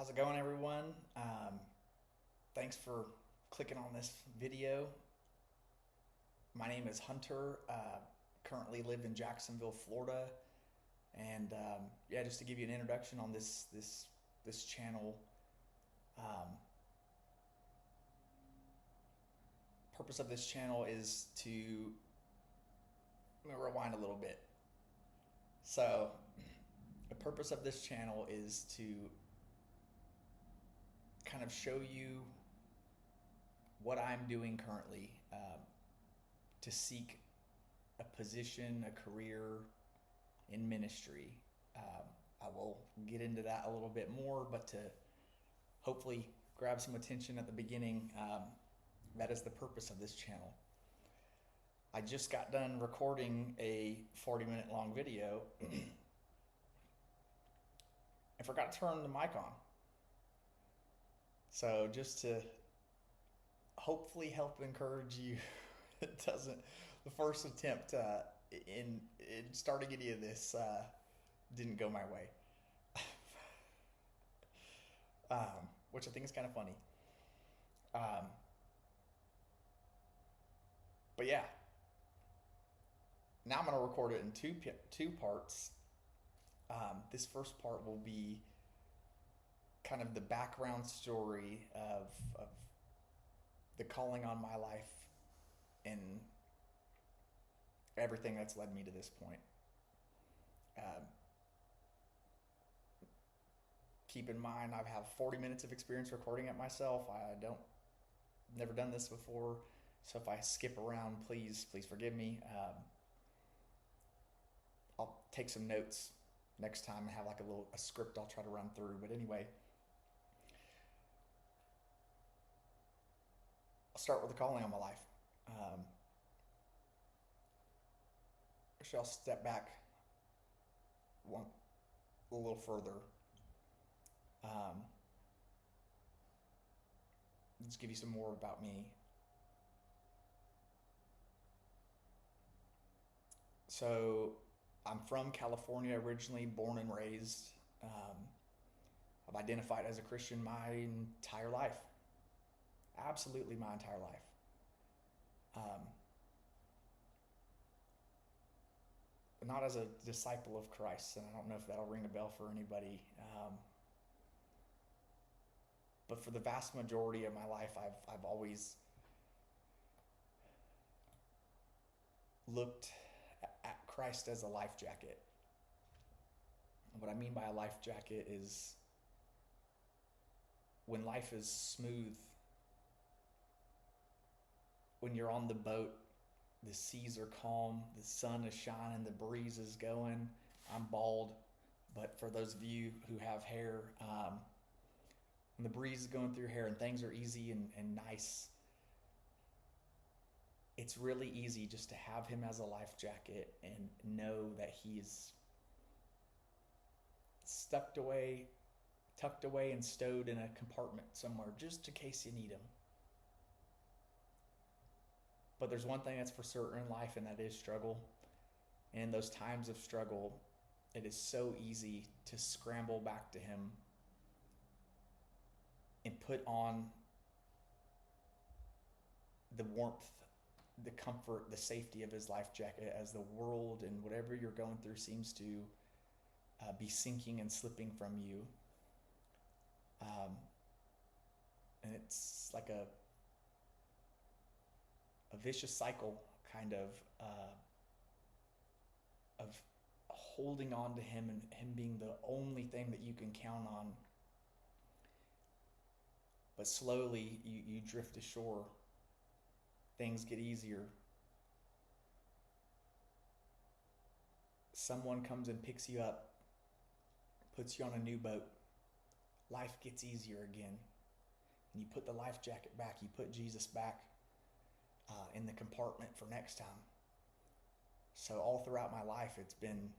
How's it going, everyone? Thanks for clicking on this video. My name is Hunter. Currently live in Jacksonville, Florida, and yeah, just to give you an introduction on this channel. Um, Purpose of this channel is to let me rewind a little bit. So, the purpose of this channel is to kind of show you what I'm doing currently to seek a position, a career in ministry. I will get into that a little bit more, but to hopefully grab some attention at the beginning, that is the purpose of this channel. I just got done recording a 40-minute long video and forgot to turn the mic on. So just to hopefully help encourage you, it doesn't. The first attempt in starting any of this didn't go my way, which I think is kind of funny. But yeah, now I'm going to record it in two parts. This first part will be kind of the background story of the calling on my life and everything that's led me to this point. Keep in mind, I have 40 minutes of experience recording it myself. Never done this before, so if I skip around, please forgive me. I'll take some notes next time and have like a script I'll try to run through. But anyway, I'll start with the calling on my life. Actually, I'll step back a little further. Just give you some more about me. So, I'm from California originally, born and raised. I've identified as a Christian my entire life. Absolutely my entire life. Not as a disciple of Christ, and I don't know if that'll ring a bell for anybody. But for the vast majority of my life, I've always looked at Christ as a life jacket. What I mean by a life jacket is when life is smooth, when you're on the boat, the seas are calm, the sun is shining, the breeze is going. I'm bald, but for those of you who have hair, when the breeze is going through your hair and things are easy and nice, it's really easy just to have him as a life jacket and know that he's tucked away and stowed in a compartment somewhere just in case you need him. But there's one thing that's for certain in life, and that is struggle. And in those times of struggle, it is so easy to scramble back to him and put on the warmth, the comfort, the safety of his life jacket as the world and whatever you're going through seems to be sinking and slipping from you. And it's like a vicious cycle, kind of holding on to him and him being the only thing that you can count on. But slowly you drift ashore. Things get easier. Someone comes and picks you up, puts you on a new boat. Life gets easier again. And you put the life jacket back, you put Jesus back in the compartment for next time. So all throughout my life, it's been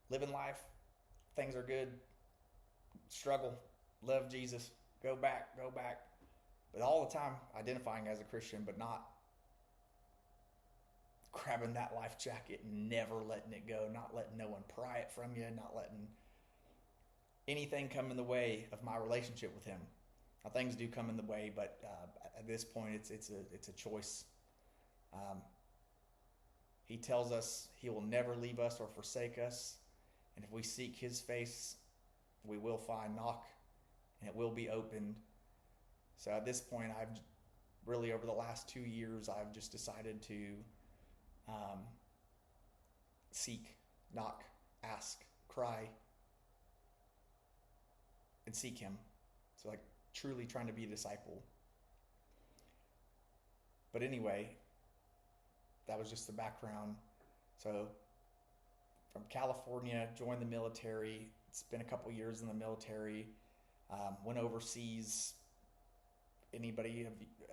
living life, things are good, struggle, love Jesus, go back. But all the time identifying as a Christian, but not grabbing that life jacket and never letting it go, not letting no one pry it from you, not letting anything come in the way of my relationship with Him. Now, things do come in the way, but at this point, it's a choice. He tells us He will never leave us or forsake us, and if we seek His face, we will find. Knock, and it will be opened. So at this point, I've really, over the last 2 years, I've just decided to seek, knock, ask, cry, and seek Him. So like truly trying to be a disciple. But anyway, that was just the background. So from California, joined the military, spent a couple years in the military, went overseas. Anybody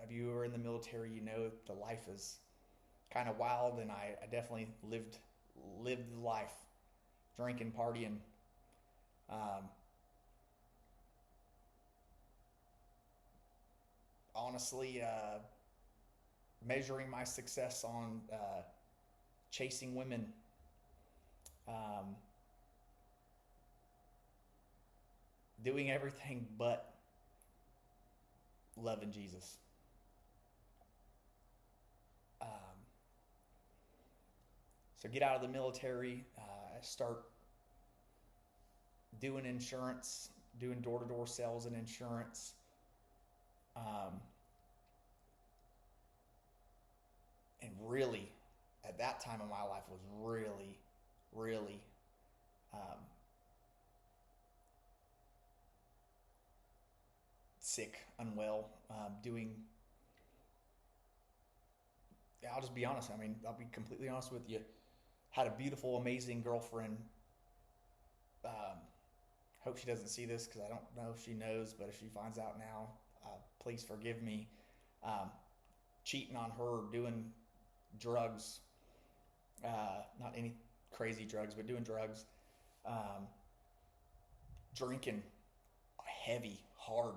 of you who are in the military, you know the life is kind of wild, and I definitely lived the life, drinking, partying. Honestly, measuring my success on chasing women, doing everything but loving Jesus. So get out of the military, start doing insurance, doing door-to-door sales and insurance. And really, at that time of my life, was really, really sick, unwell, I'll just be honest. I mean, I'll be completely honest with you. Had a beautiful, amazing girlfriend. Hope she doesn't see this because I don't know if she knows, but if she finds out now, please forgive me. Cheating on her, doing drugs, not any crazy drugs, but doing drugs, drinking heavy, hard,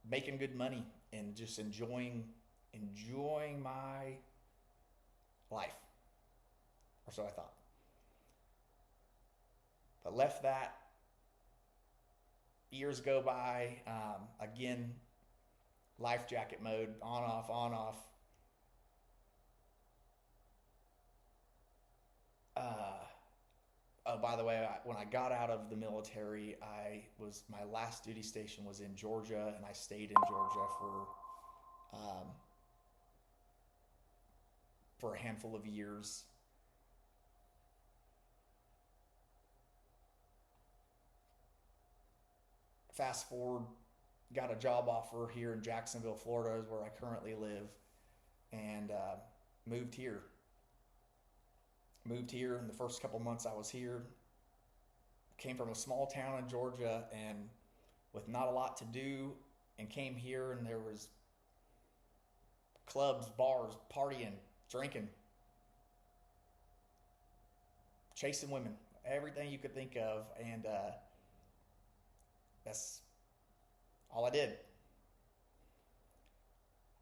making good money, and just enjoying my life, or so I thought. But left that. Years go by. Again, life jacket mode, on off, on off. Oh, by the way, when I got out of the military, my last duty station was in Georgia, and I stayed in Georgia for a handful of years. Fast forward, got a job offer here in Jacksonville, Florida, is where I currently live, and moved here. Moved here in the first couple months I was here. Came from a small town in Georgia and with not a lot to do, and came here and there was clubs, bars, partying, drinking, chasing women, everything you could think of, and that's all I did.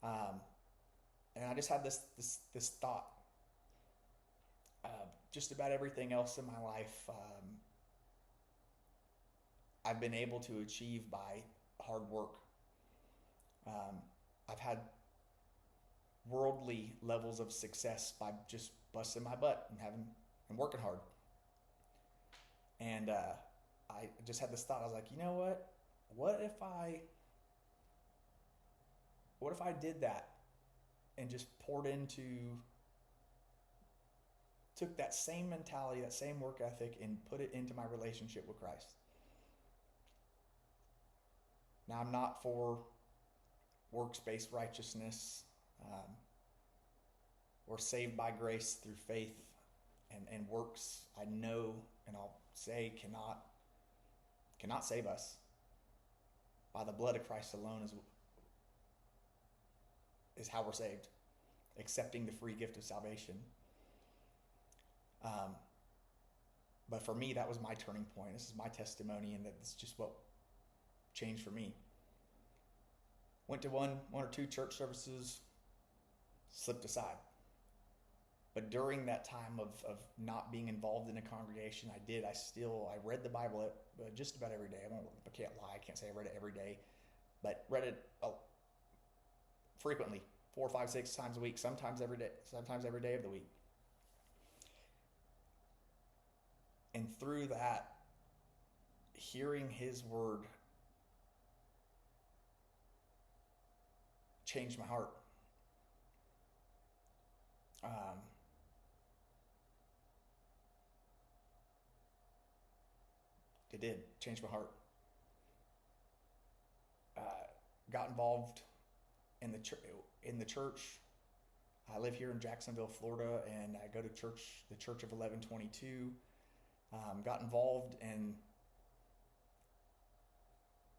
And I just had this thought. Just about everything else in my life, I've been able to achieve by hard work. I've had worldly levels of success by just busting my butt and working hard. And I just had this thought. I was like, you know what? What if I did that and just took that same mentality, that same work ethic, and put it into my relationship with Christ? Now, I'm not for works-based righteousness. We're saved by grace through faith, and works, I know, and I'll say, cannot save us. By the blood of Christ alone is how we're saved, accepting the free gift of salvation. But for me, that was my turning point. This is my testimony, and that's just what changed for me. Went to one or two church services, slipped aside. But during that time of not being involved in a congregation, I read the Bible just about every day. I can't lie, I can't say I read it every day, but read it frequently, 4, 5, 6 times a week, sometimes every day of the week. And through that, hearing His word changed my heart. It did change my heart. Got involved in the church. I live here in Jacksonville, Florida, and I go to the Church of 1122. Got involved in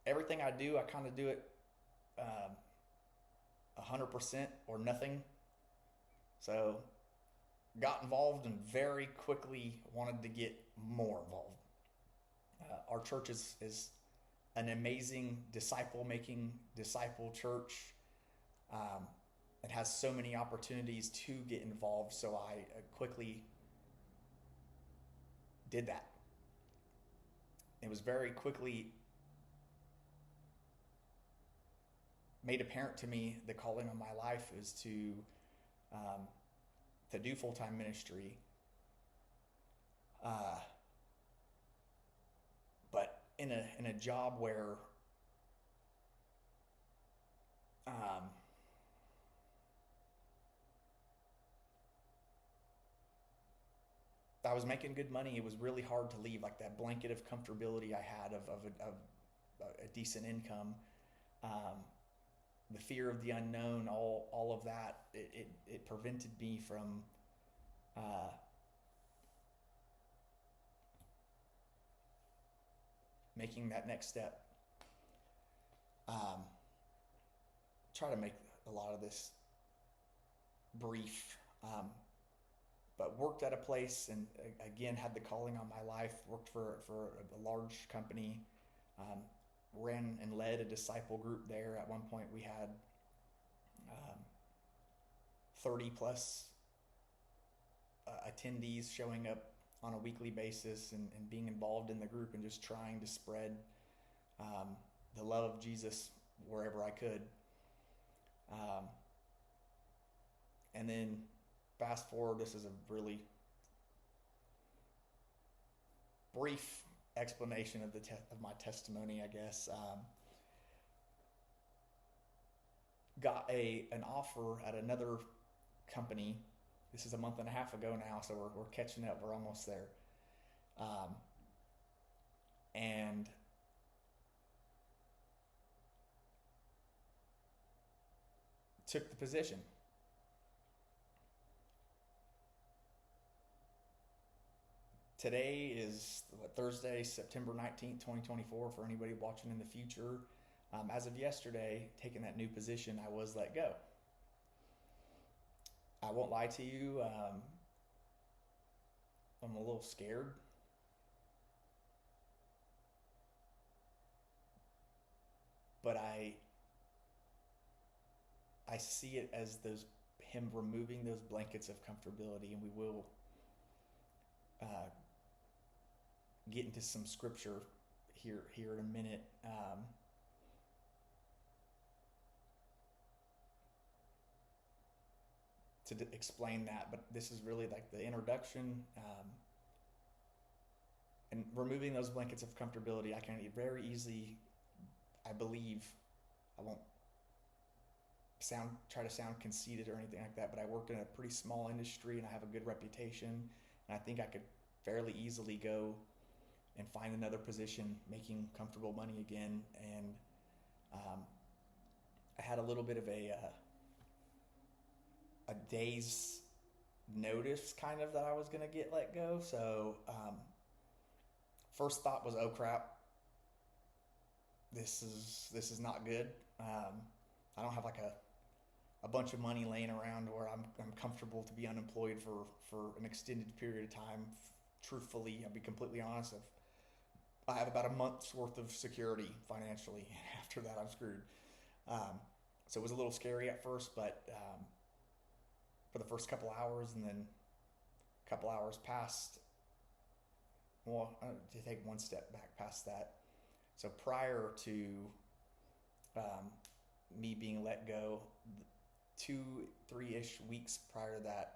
everything I do. I kind of do it 100% or nothing. So got involved and very quickly wanted to get more involved. Our church is an amazing disciple church. It has so many opportunities to get involved, so I quickly did that. It was very quickly made apparent to me the calling of my life is to do full-time ministry. But in a job where I was making good money. It was really hard to leave, like that blanket of comfortability I had of a decent income. The fear of the unknown, all of that, it prevented me from making that next step. Try to make a lot of this brief, but worked at a place and again had the calling on my life. Worked for a large company, ran and led a disciple group there. At one point we had 30 plus attendees showing up on a weekly basis and being involved in the group and just trying to spread the love of Jesus wherever I could. And then fast forward, this is a really brief explanation of of my testimony, I guess. Got an offer at another company. This is a month and a half ago now, so we're catching up. We're almost there. And took the position. Today is Thursday, September 19th, 2024, for anybody watching in the future. As of yesterday, taking that new position, I was let go. I won't lie to you, I'm a little scared. But I see it as him removing those blankets of comfortability, and we will get into some scripture here in a minute. To explain that, but this is really like the introduction, and removing those blankets of comfortability. I can very easily, I believe, I won't try to sound conceited or anything like that, but I worked in a pretty small industry and I have a good reputation, and I think I could fairly easily go and find another position making comfortable money again. And I had a little bit of a day's notice kind of that I was going to get let go. So first thought was, oh crap, this is not good. I don't have like a bunch of money laying around where I'm comfortable to be unemployed for an extended period of time. Truthfully, I'll be completely honest, I have about a month's worth of security financially. After that, I'm screwed. So it was a little scary at first, but for the first couple hours, and then A couple hours passed. Well, to take one step back past that. So prior to me being let go, 2-3-ish weeks prior to that,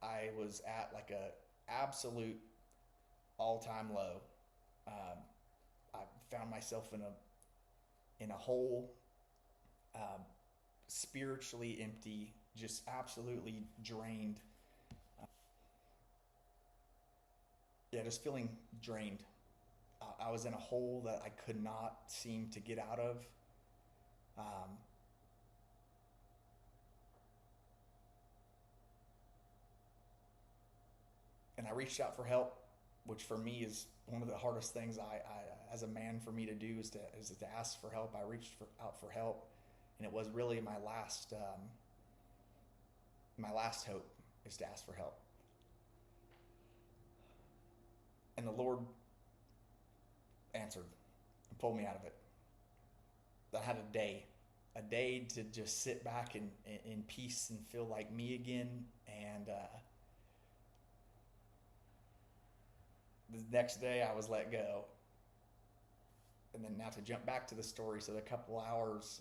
I was at like a absolute all-time low. I found myself in a hole, spiritually empty, just absolutely drained. Just feeling drained. I was in a hole that I could not seem to get out of. And I reached out for help, which for me is one of the hardest things I as a man for me to do is to ask for help. I reached out for help, and it was really my last hope is to ask for help. And the Lord answered and pulled me out of it. I had a day to just sit back in peace and feel like me again. And the next day I was let go. And then now to jump back to the story, so a couple hours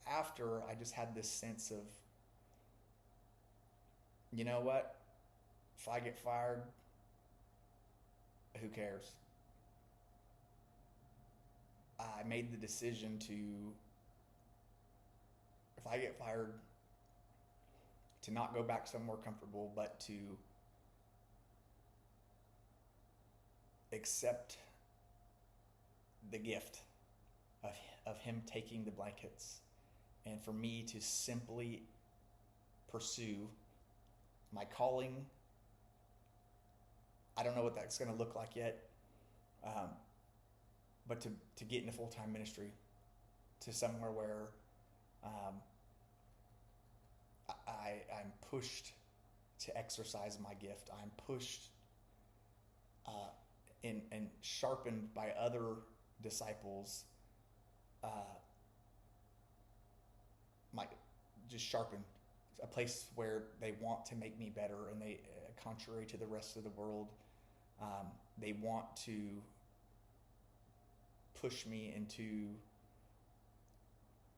after, I just had this sense of, you know what? If I get fired, who cares? I made the decision to, if I get fired, to not go back somewhere comfortable, but to accept the gift of him taking the blankets, and for me to simply pursue my calling. I don't know what that's going to look like yet, but to get into full-time ministry, to somewhere where I'm pushed to exercise my gift. I'm pushed and sharpened by other disciples. Just sharpened, a place where they want to make me better, and they, contrary to the rest of the world, they want to push me into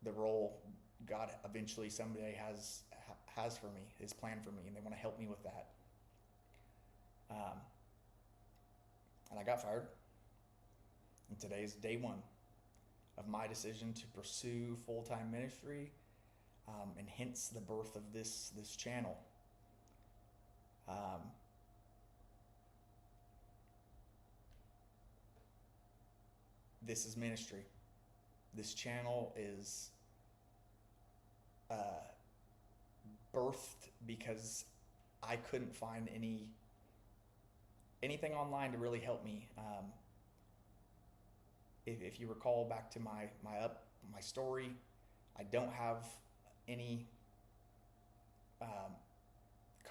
the role God eventually someday has for me, his plan for me, and they want to help me with that. And I got fired. And today is day one of my decision to pursue full-time ministry, and hence the birth of this channel. This is ministry. This channel is birthed because I couldn't find anything online to really help me. If you recall back to my story, I don't have any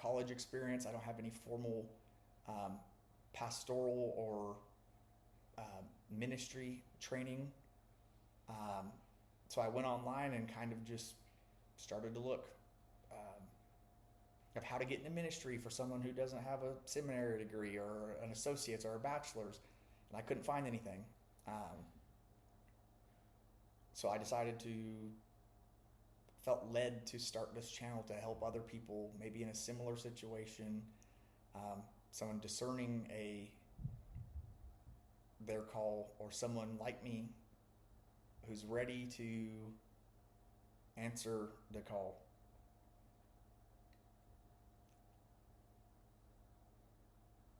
college experience. I don't have any formal pastoral or ministry training. So I went online and kind of just started to look of how to get into ministry for someone who doesn't have a seminary degree or an associate's or a bachelor's, and I couldn't find anything. So I felt led to start this channel to help other people maybe in a similar situation, someone discerning their call, or someone like me who's ready to answer the call.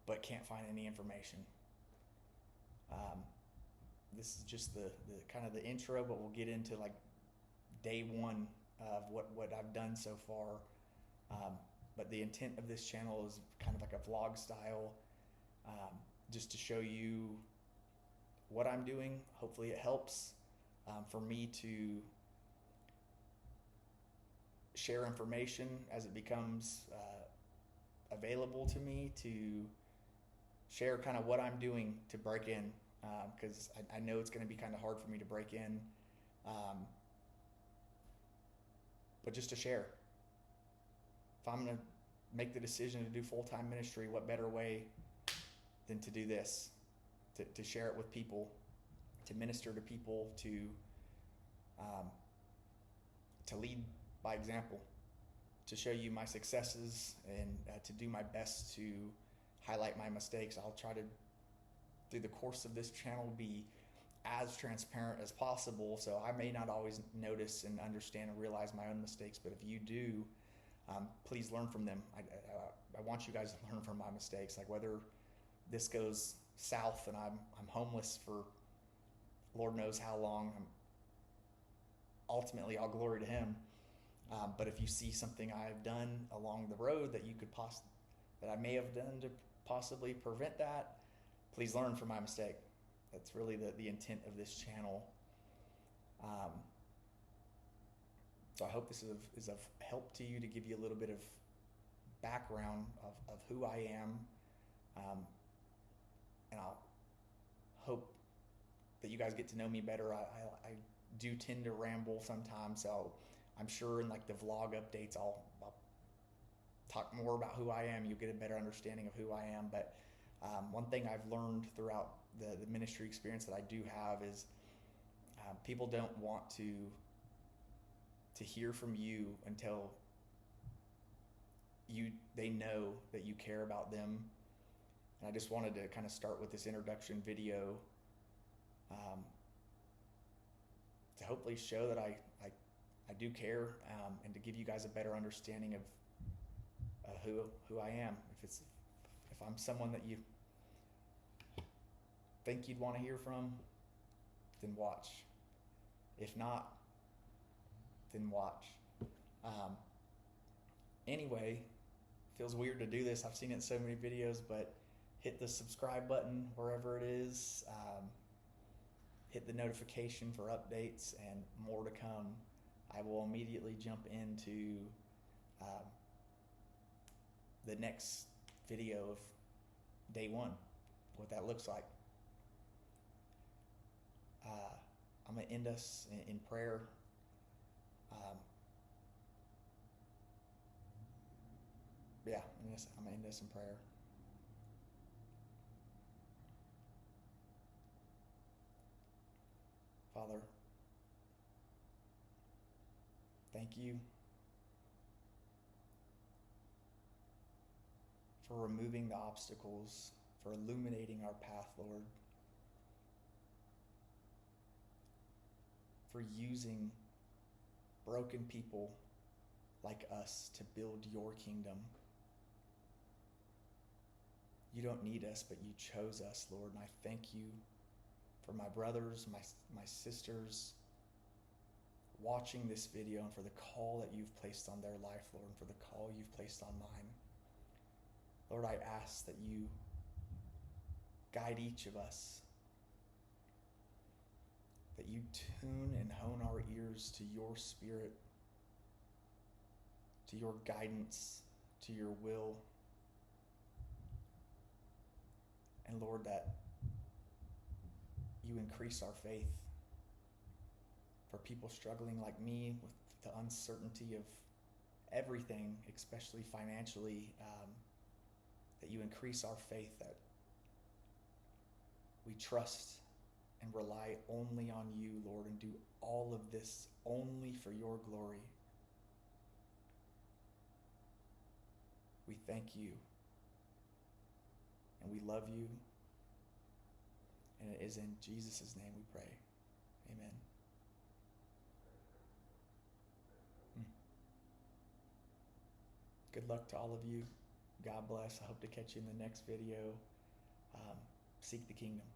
But can't find any information. This is just the kind of the intro, but we'll get into like day one of what I've done so far. But the intent of this channel is kind of like a vlog style, just to show you what I'm doing. Hopefully it helps for me to share information as it becomes available to me, to share kind of what I'm doing to break in, because I know it's going to be kind of hard for me to break in, but just to share. If I'm going to make the decision to do full-time ministry, what better way than to do this, to share it with people, to minister to people, to lead by example, to show you my successes, and to do my best to highlight my mistakes. I'll try to, through the course of this channel, be as transparent as possible. So I may not always notice and understand and realize my own mistakes, but if you do, please learn from them. I want you guys to learn from my mistakes. Like whether this goes south and I'm homeless for Lord knows how long, ultimately I'll glory to Him. But if you see something I've done along the road that you could that I may have done to possibly prevent that, please learn from my mistake. That's really the intent of this channel. So I hope this is of help to you, to give you a little bit of background of who I am. And I'll hope that you guys get to know me better. I do tend to ramble sometimes, so I'm sure in like the vlog updates I'll talk more about who I am. You'll get a better understanding of who I am. But one thing I've learned throughout the ministry experience that I do have is people don't want to hear from you until they know that you care about them. And I just wanted to kind of start with this introduction video to hopefully show that I do care, and to give you guys a better understanding of who I am. If I'm someone that you think you'd want to hear from, then watch. If not, then watch. Anyway, feels weird to do this. I've seen it in so many videos, but hit the subscribe button wherever it is. Hit the notification for updates and more to come. I will immediately jump into the next video of day one, what that looks like. I'm going to end us in prayer. I'm going to end us in prayer. Father, thank you for removing the obstacles, for illuminating our path, Lord, for using broken people like us to build your kingdom. You don't need us, but you chose us, Lord, and I thank you for my brothers, my sisters watching this video, and for the call that you've placed on their life, Lord, and for the call you've placed on mine. Lord, I ask that you guide each of us, that you tune and hone our ears to your spirit, to your guidance, to your will. And Lord, that you increase our faith for people struggling like me with the uncertainty of everything, especially financially, that you increase our faith, that we trust and rely only on you, Lord, and do all of this only for your glory. We thank you, and we love you, and it is in Jesus' name we pray. Amen. Good luck to all of you. God bless. I hope to catch you in the next video. Seek the kingdom.